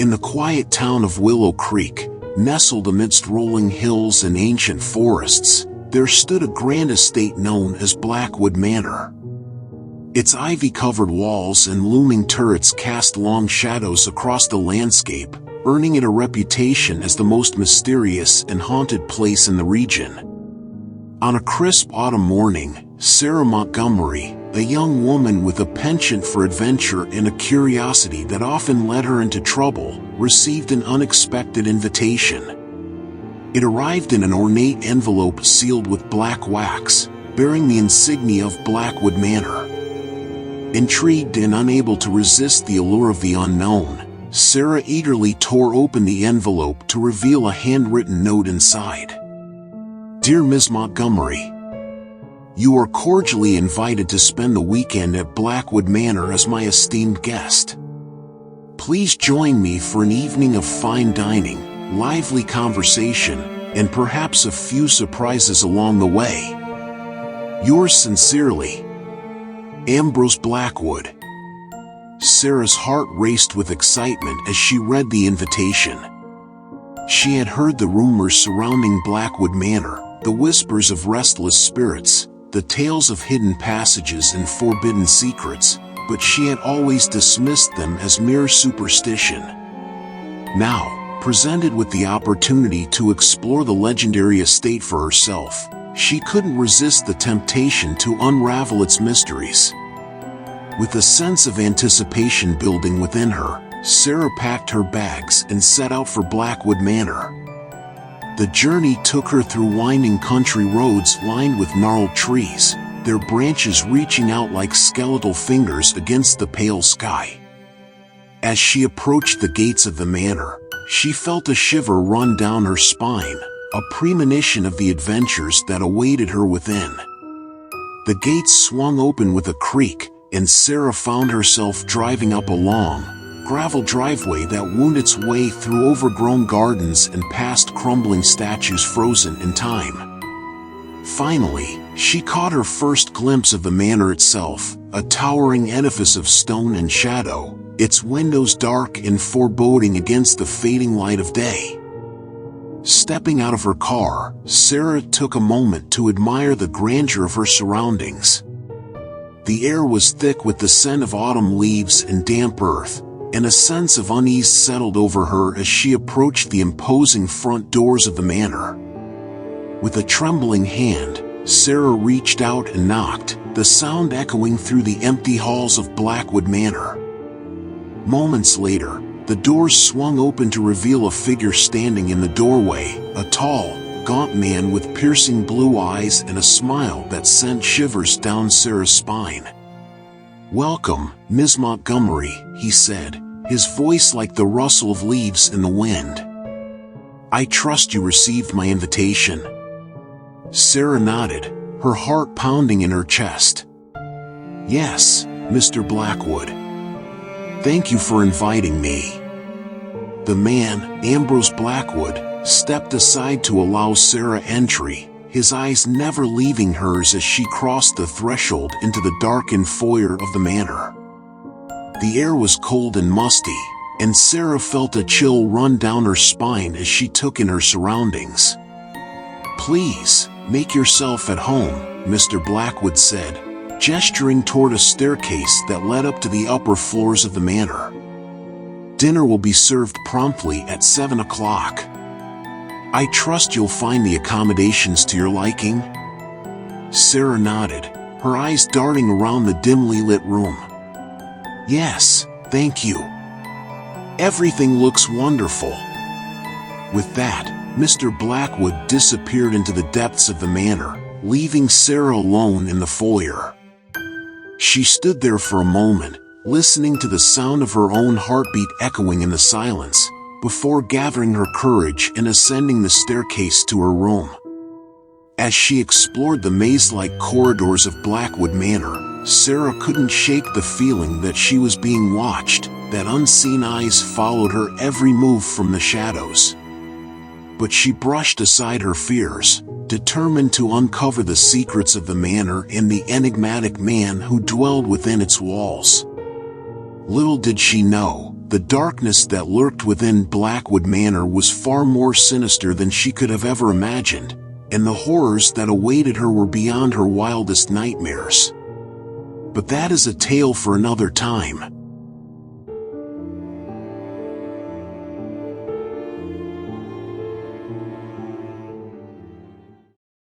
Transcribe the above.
In the quiet town of Willow Creek, nestled amidst rolling hills and ancient forests, there stood a grand estate known as Blackwood Manor. Its ivy-covered walls and looming turrets cast long shadows across the landscape, earning it a reputation as the most mysterious and haunted place in the region. On a crisp autumn morning, Sarah Montgomery, a young woman with a penchant for adventure and a curiosity that often led her into trouble, received an unexpected invitation. It arrived in an ornate envelope sealed with black wax, bearing the insignia of Blackwood Manor. Intrigued and unable to resist the allure of the unknown, Sarah eagerly tore open the envelope to reveal a handwritten note inside. "Dear Ms. Montgomery, you are cordially invited to spend the weekend at Blackwood Manor as my esteemed guest. Please join me for an evening of fine dining, lively conversation, and perhaps a few surprises along the way. Yours sincerely, Ambrose Blackwood." Sarah's heart raced with excitement as she read the invitation. She had heard the rumors surrounding Blackwood Manor, the whispers of restless spirits, the tales of hidden passages and forbidden secrets, but she had always dismissed them as mere superstition. Now, presented with the opportunity to explore the legendary estate for herself, she couldn't resist the temptation to unravel its mysteries. With a sense of anticipation building within her, Sarah packed her bags and set out for Blackwood Manor. The journey took her through winding country roads lined with gnarled trees, their branches reaching out like skeletal fingers against the pale sky. As she approached the gates of the manor, she felt a shiver run down her spine, a premonition of the adventures that awaited her within. The gates swung open with a creak, and Sarah found herself driving up a long, gravel driveway that wound its way through overgrown gardens and past crumbling statues frozen in time. Finally, she caught her first glimpse of the manor itself, a towering edifice of stone and shadow, its windows dark and foreboding against the fading light of day. Stepping out of her car, Sarah took a moment to admire the grandeur of her surroundings. The air was thick with the scent of autumn leaves and damp earth, and a sense of unease settled over her as she approached the imposing front doors of the manor. With a trembling hand, Sarah reached out and knocked, the sound echoing through the empty halls of Blackwood Manor. Moments later, the doors swung open to reveal a figure standing in the doorway, a tall, gaunt man with piercing blue eyes and a smile that sent shivers down Sarah's spine. "Welcome, Ms. Montgomery," he said, his voice like the rustle of leaves in the wind. "I trust you received my invitation." Sarah nodded, her heart pounding in her chest. "Yes, Mr. Blackwood. Thank you for inviting me." The man, Ambrose Blackwood, stepped aside to allow Sarah entry, his eyes never leaving hers as she crossed the threshold into the darkened foyer of the manor. The air was cold and musty, and Sarah felt a chill run down her spine as she took in her surroundings. "Please, make yourself at home," Mr. Blackwood said, gesturing toward a staircase that led up to the upper floors of the manor. "Dinner will be served promptly at 7 o'clock. I trust you'll find the accommodations to your liking?" Sarah nodded, her eyes darting around the dimly lit room. "Yes, thank you. Everything looks wonderful." With that, Mr. Blackwood disappeared into the depths of the manor, leaving Sarah alone in the foyer. She stood there for a moment, listening to the sound of her own heartbeat echoing in the silence, before gathering her courage and ascending the staircase to her room. As she explored the maze-like corridors of Blackwood Manor, Sarah couldn't shake the feeling that she was being watched, that unseen eyes followed her every move from the shadows. But she brushed aside her fears, determined to uncover the secrets of the manor and the enigmatic man who dwelled within its walls. Little did she know, The darkness that lurked within Blackwood Manor was far more sinister than she could have ever imagined, and the horrors that awaited her were beyond her wildest nightmares. But that is a tale for another time.